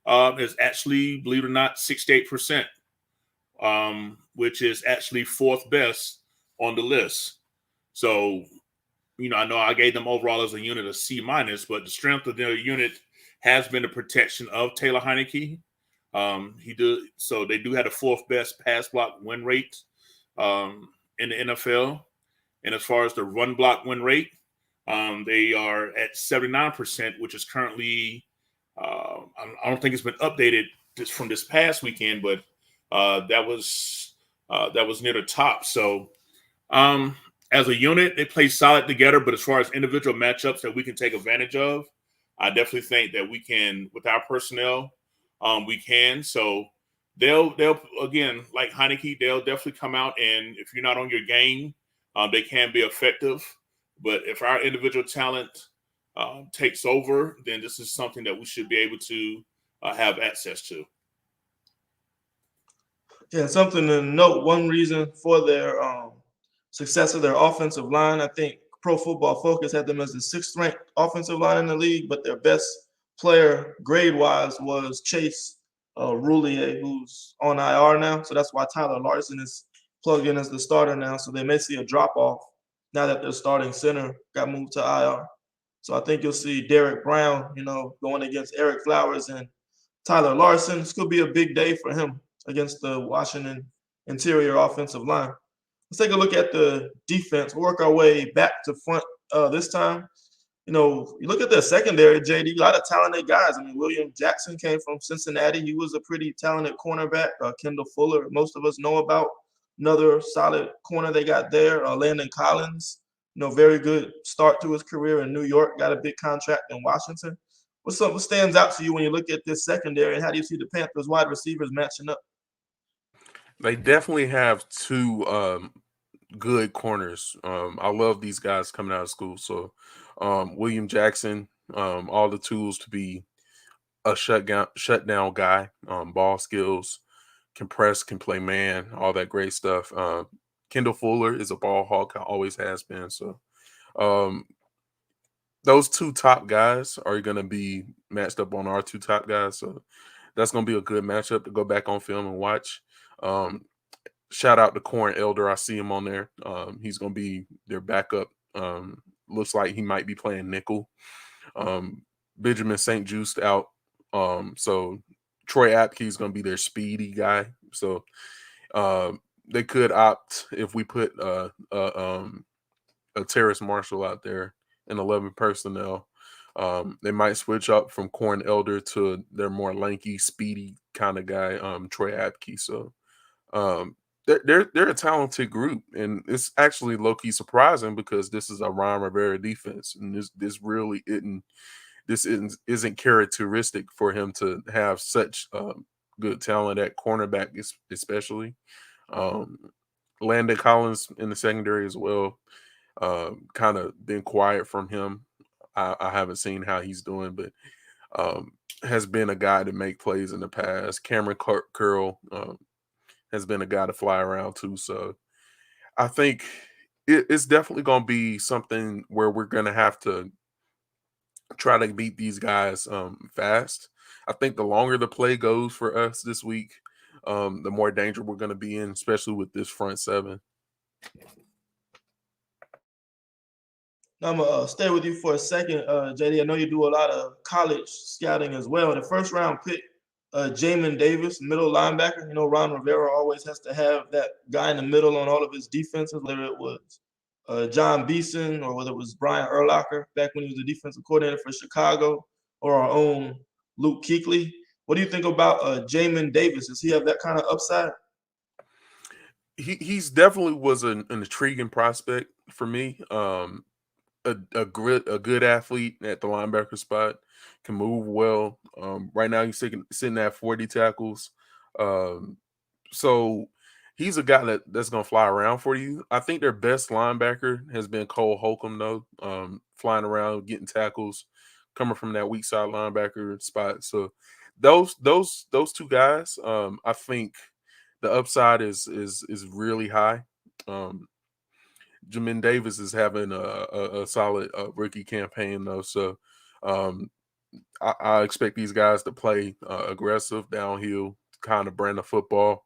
is actually, believe it or not, 68%, which is actually fourth best on the list. So, I know I gave them overall as a unit a C minus, but the strength of their unit has been the protection of Taylor Heineke. So they do have the fourth best pass block win rate in the NFL. And as far as the run block win rate, they are at 79%, which is currently, I don't think it's been updated just from this past weekend, but that was near the top. So as a unit, they play solid together. But as far as individual matchups that we can take advantage of, I definitely think that we can, with our personnel, we can. So they'll again, like Heineke, they'll definitely come out, and if you're not on your game, they can be effective. But if our individual talent takes over, then this is something that we should be able to have access to. Yeah, something to note. One reason for their success of their offensive line, I think Pro Football Focus had them as the 6th ranked offensive line in the league, but their best player grade-wise was Chase Roulier, who's on IR now. So that's why Tyler Larson is plugged in as the starter now. So they may see a drop-off now that their starting center got moved to IR. So I think you'll see Derek Brown, going against Eric Flowers and Tyler Larson. This could be a big day for him against the Washington interior offensive line. Let's take a look at the defense. We'll work our way back to front this time. You look at the secondary, JD, a lot of talented guys. I mean, William Jackson came from Cincinnati. He was a pretty talented cornerback. Kendall Fuller, most of us know about. Another solid corner they got there. Landon Collins, very good start to his career in New York. Got a big contract in Washington. What stands out to you when you look at this secondary, and how do you see the Panthers wide receivers matching up? They definitely have two good corners. I love these guys coming out of school. So William Jackson, all the tools to be a shutdown guy, ball skills, can press, can play man, all that great stuff. Kendall Fuller is a ball hawk, always has been. So those two top guys are going to be matched up on our two top guys. So that's going to be a good matchup to go back on film and watch. Shout out to Corn Elder. I see him on there. He's going to be their backup. Looks like he might be playing nickel. Benjamin St. Just out. So Troy Apke is going to be their speedy guy. So they could opt, if we put a Terrace Marshall out there in 11 personnel, they might switch up from Corn Elder to their more lanky, speedy kind of guy, Troy Apke. So they're a talented group, and it's actually low-key surprising because this is a Ron Rivera defense, and this really isn't characteristic for him to have such good talent at cornerback, especially. Landon Collins in the secondary as well. Kind of been quiet from him. I haven't seen how he's doing, but has been a guy to make plays in the past. Cameron Curl has been a guy to fly around too. So I think it's definitely going to be something where we're going to have to try to beat these guys fast. I think the longer the play goes for us this week, the more danger we're going to be in, especially with this front seven. I'm going to stay with you for a second, JD. I know you do a lot of college scouting as well. The first round pick, Jamin Davis, middle linebacker. Ron Rivera always has to have that guy in the middle on all of his defenses, whether it was John Beeson or whether it was Brian Urlacher back when he was the defensive coordinator for Chicago, or our own Luke Kuechly. What do you think about Jamin Davis? Does he have that kind of upside? He's definitely was an intriguing prospect for me. a good athlete at the linebacker spot, can move well. Right now he's sitting at 40 tackles. So he's a guy that's gonna fly around for you. I think their best linebacker has been Cole Holcomb, though. Flying around, getting tackles, coming from that weak side linebacker spot. So those two guys, I think the upside is really high. Jamin Davis is having a solid rookie campaign, though. So I expect these guys to play aggressive, downhill kind of brand of football,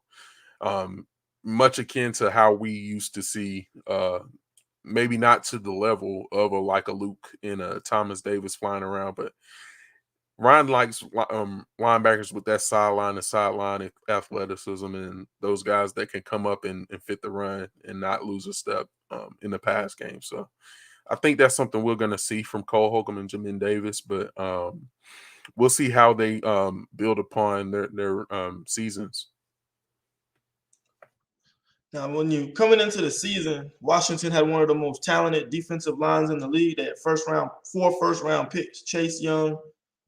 much akin to how we used to see, maybe not to the level of a Luke and a Thomas Davis flying around, but Ryan likes linebackers with that sideline athleticism, and those guys that can come up and fit the run and not lose a step in the pass game. So I think that's something we're going to see from Cole Holcomb and Jamin Davis, but we'll see how they build upon their seasons. Now, when you coming into the season, Washington had one of the most talented defensive lines in the league. They had four first round picks: Chase Young,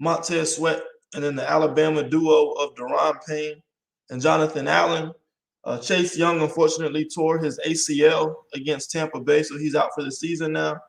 Montez Sweat, and then the Alabama duo of Daron Payne and Jonathan Allen. Chase Young unfortunately tore his ACL against Tampa Bay, so he's out for the season now.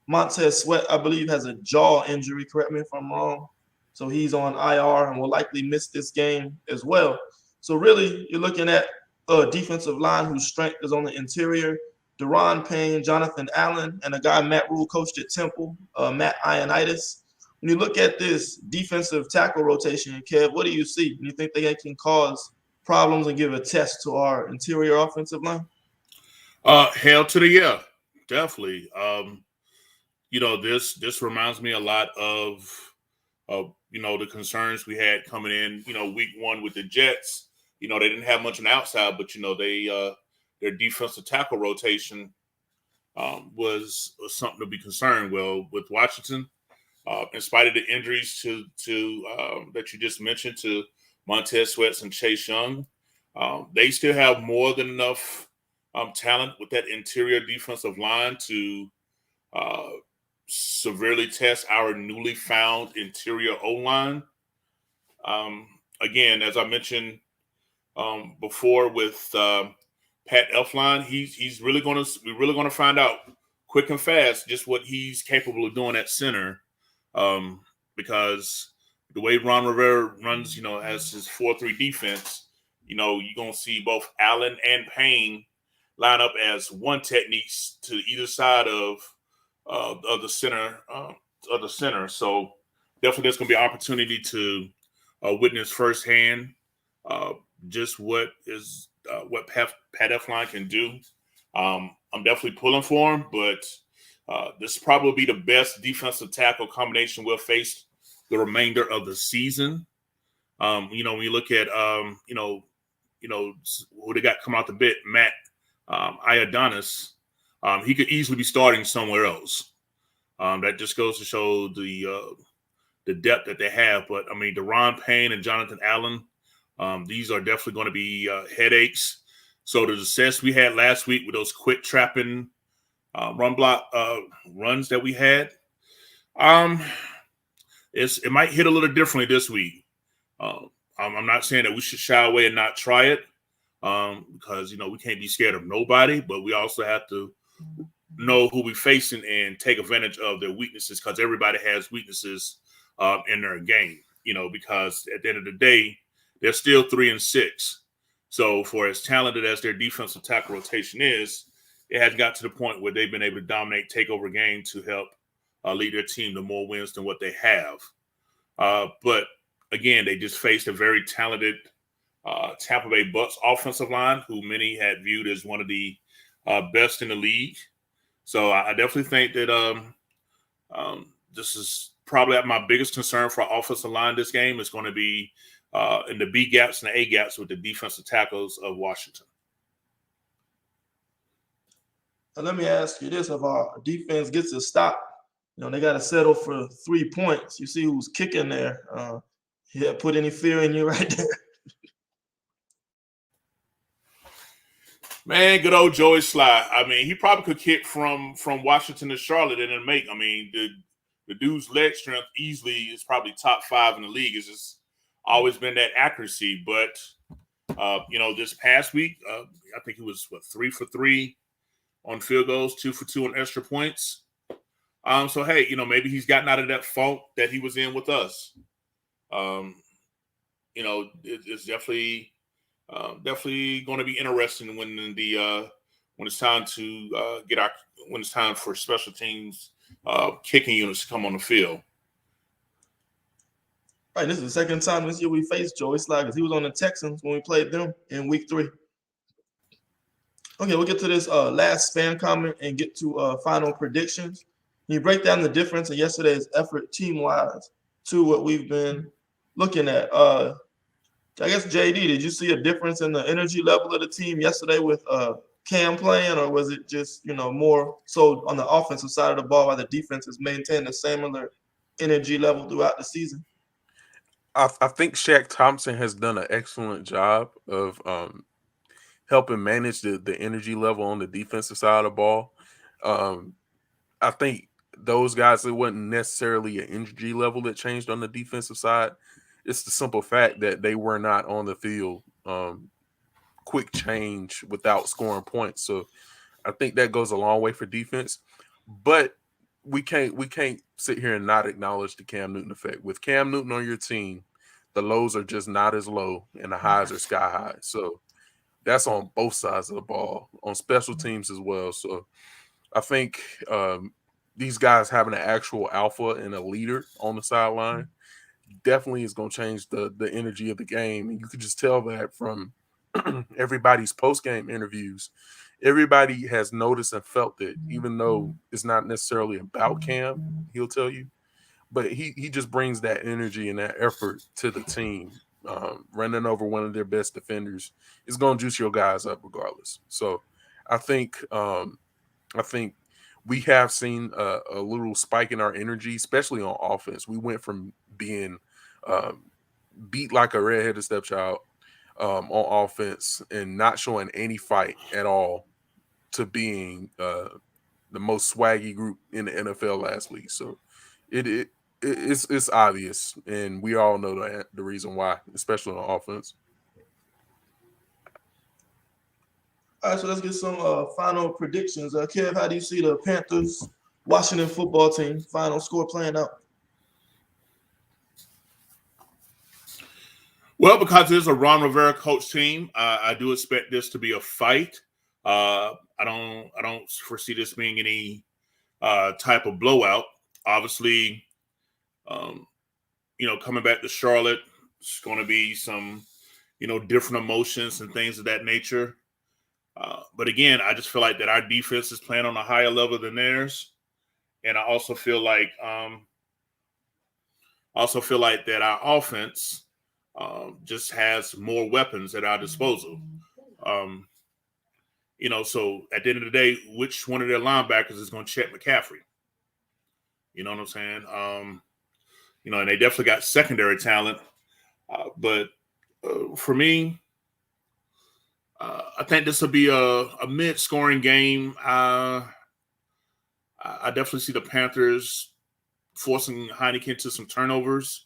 Montez Sweat, I believe, has a jaw injury. Correct me if I'm wrong. So he's on IR and will likely miss this game as well. So really, you're looking at a defensive line whose strength is on the interior: Daron Payne, Jonathan Allen, and a guy Matt Rule coached at Temple, Matt Ioannidis. When you look at this defensive tackle rotation, Kev, what do you see? Do you think they can cause problems and give a test to our interior offensive line? Hell to the yeah, definitely. This reminds me a lot of the concerns we had coming in, week one with the Jets. They didn't have much on the outside, but their defensive tackle rotation was something to be concerned. Well, with Washington, in spite of the injuries to that you just mentioned to Montez Sweat and Chase Young, they still have more than enough talent with that interior defensive line to severely test our newly found interior O-line. Again, as I mentioned before with Pat Elflein, we're really gonna find out quick and fast just what he's capable of doing at center, because the way Ron Rivera runs, as his 4-3 defense, you're gonna see both Allen and Payne line up as one techniques to either side of the center. So definitely there's gonna be an opportunity to witness firsthand just what Pat Elflein can do. I'm definitely pulling for him, but this will probably be the best defensive tackle combination we'll face the remainder of the season. When you look at who they got come out the bit, Matt Ioannidis, he could easily be starting somewhere else. That just goes to show the depth that they have. But I mean, Daron Payne and Jonathan Allen, these are definitely going to be headaches. So the success we had last week with those quick trapping run block runs that we had, it might hit a little differently this week. I'm not saying that we should shy away and not try it, because we can't be scared of nobody, but we also have to know who we're facing and take advantage of their weaknesses, because everybody has weaknesses in their game. Because at the end of the day, they're still 3-6. So for as talented as their defensive tackle rotation is, it has got to the point where they've been able to dominate, take over game to help lead their team to more wins than what they have. But again, they just faced a very talented Tampa Bay Bucs offensive line, who many had viewed as one of the best in the league. So I definitely think that this is probably my biggest concern for our offensive line this game is going to be in the B gaps and the A gaps with the defensive tackles of Washington. Now, let me ask you this: if our defense gets a stop, they got to settle for 3 points. You see who's kicking there. Put any fear in you right there? Man, good old Joey Sly. I mean, he probably could kick from Washington to Charlotte and then make. I mean, the dude's leg strength easily is probably top 5 in the league. It's just always been that accuracy. But this past week, I think he was 3 for 3 on field goals, 2 for 2 on extra points. So hey, maybe he's gotten out of that funk that he was in with us. It's definitely going to be interesting when it's time to when it's time for special teams kicking units to come on the field. All right, this is the second time this year we faced Joey Sly because he was on the Texans when we played them in week 3. Okay, we'll get to this last fan comment and get to final predictions. Can you break down the difference in yesterday's effort team-wise to what we've been looking at? I guess, JD, did you see a difference in the energy level of the team yesterday with Cam playing, or was it just, more so on the offensive side of the ball while the defense has maintained a similar energy level throughout the season? I think Shaq Thompson has done an excellent job of helping manage the energy level on the defensive side of the ball. I think those guys, it wasn't necessarily an energy level that changed on the defensive side. It's the simple fact that they were not on the field quick change without scoring points. So I think that goes a long way for defense. But we can't sit here and not acknowledge the Cam Newton effect. With Cam Newton on your team, the lows are just not as low and the highs are sky high. So that's on both sides of the ball, on special teams as well. So I think these guys having an actual alpha and a leader on the sideline definitely is going to change the energy of the game. And you could just tell that from everybody's post-game interviews. Everybody has noticed and felt it, even though it's not necessarily about Cam, he'll tell you. But he just brings that energy and that effort to the team. Running over one of their best defenders is going to juice your guys up regardless. So I think we have seen a little spike in our energy, especially on offense. We went from being beat like a redheaded stepchild on offense and not showing any fight at all to being the most swaggy group in the NFL last week. So it's obvious, and we all know the reason why, especially on offense. All right, so let's get some final predictions. Kev, how do you see the Panthers Washington football team final score playing out? Well, because it is a Ron Rivera coach team, I do expect this to be a fight. I don't foresee this being any type of blowout. Obviously, coming back to Charlotte, it's going to be some, different emotions and things of that nature. But again, I just feel like that our defense is playing on a higher level than theirs, and I also feel like that our offense just has more weapons at our disposal. So at the end of the day, which one of their linebackers is going to check McCaffrey? You know what I'm saying? And they definitely got secondary talent. But for me, I think this will be a mid-scoring game. I definitely see the Panthers forcing Heineken to some turnovers.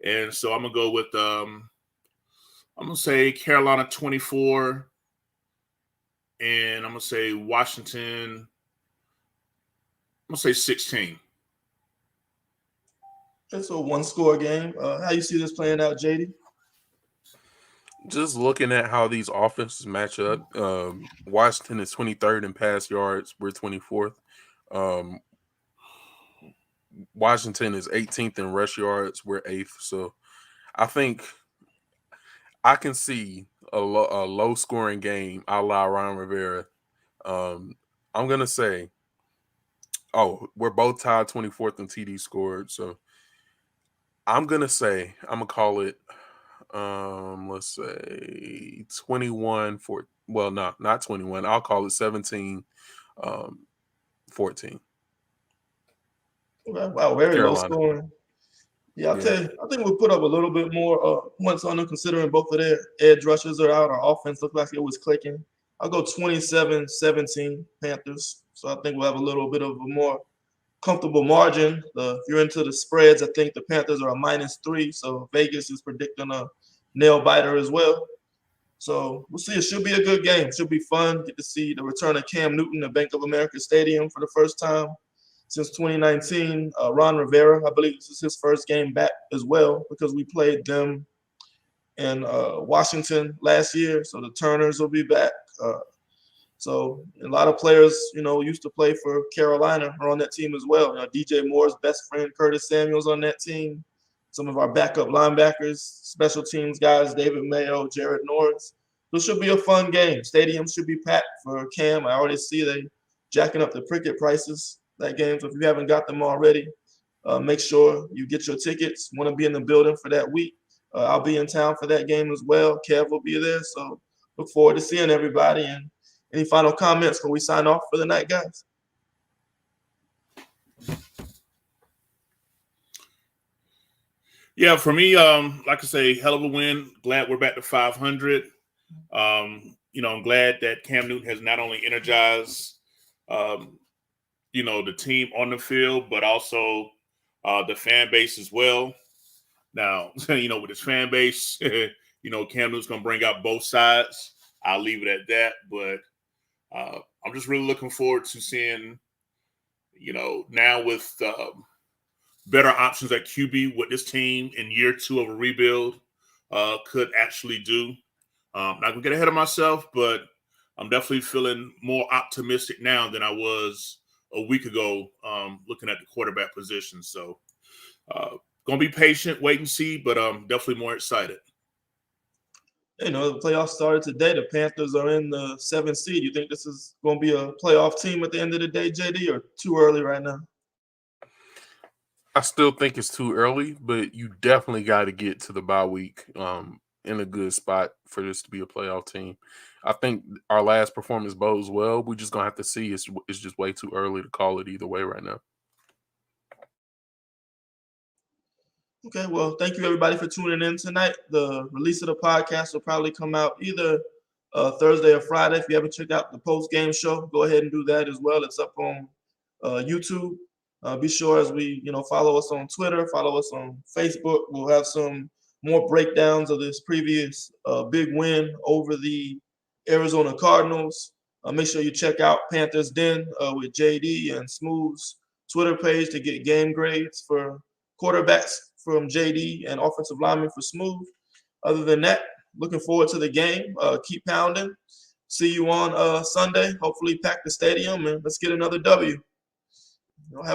And so I'm going to go with, I'm going to say Carolina 24, and I'm going to say Washington, I'm going to say 16. That's a one-score game. How you see this playing out, JD? Just looking at how these offenses match up, Washington is 23rd in pass yards. We're 24th. Washington is 18th in rush yards. We're 8th. So I think I can see a low-scoring game a la Ron Rivera. I'm going to say, we're both tied 24th in TD scored. So I'm going to call it, let's say 21 for, well, no, not 21. I'll call it 17, 14. Wow, very Carolina. low scoring. Yeah, I think we'll put up a little bit more points on them, considering both of their edge rushers are out. Our offense looked like it was clicking. I'll go 27-17 Panthers. So I think we'll have a little bit of a more comfortable margin. If you're into the spreads, I think the Panthers are a -3. So Vegas is predicting a nail biter as well. So we'll see. It should be a good game. It should be fun. Get to see the return of Cam Newton at Bank of America Stadium for the first time since 2019. Ron Rivera, I believe this is his first game back as well because we played them in Washington last year. So the Turners will be back. So a lot of players, used to play for Carolina are on that team as well. DJ Moore's best friend, Curtis Samuel's on that team. Some of our backup linebackers, special teams guys, David Mayo, Jared Norris. So it should be a fun game. Stadium should be packed for Cam. I already see they jacking up the ticket prices that game. So if you haven't got them already, make sure you get your tickets. Want to be in the building for that week. I'll be in town for that game as well. Kev will be there. So look forward to seeing everybody. And any final comments before we sign off for the night, guys? Yeah, for me, like I say, hell of a win. Glad we're back to 500. I'm glad that Cam Newton has not only energized, the team on the field, but also the fan base as well. Now, with his fan base, Cam Newton's going to bring out both sides. I'll leave it at that. But I'm just really looking forward to seeing, now with better options at QB, what this team in year 2 of a rebuild could actually do. Not going to get ahead of myself, but I'm definitely feeling more optimistic now than I was a week ago looking at the quarterback position. So going to be patient, wait and see, but definitely more excited. The playoffs started today. The Panthers are in the 7th seed. You think this is going to be a playoff team at the end of the day, JD, or too early right now? I still think it's too early, but you definitely got to get to the bye week in a good spot for this to be a playoff team. I think our last performance bodes well. We're just going to have to see. It's just way too early to call it either way right now. Okay, well, thank you, everybody, for tuning in tonight. The release of the podcast will probably come out either Thursday or Friday. If you haven't checked out the post-game show, go ahead and do that as well. It's up on YouTube. Be sure as we, follow us on Twitter, follow us on Facebook. We'll have some more breakdowns of this previous big win over the Arizona Cardinals. Make sure you check out Panthers Den with JD and Smooth's Twitter page to get game grades for quarterbacks from JD and offensive linemen for Smooth. Other than that, looking forward to the game. Keep pounding. See you on Sunday. Hopefully pack the stadium and let's get another W. Have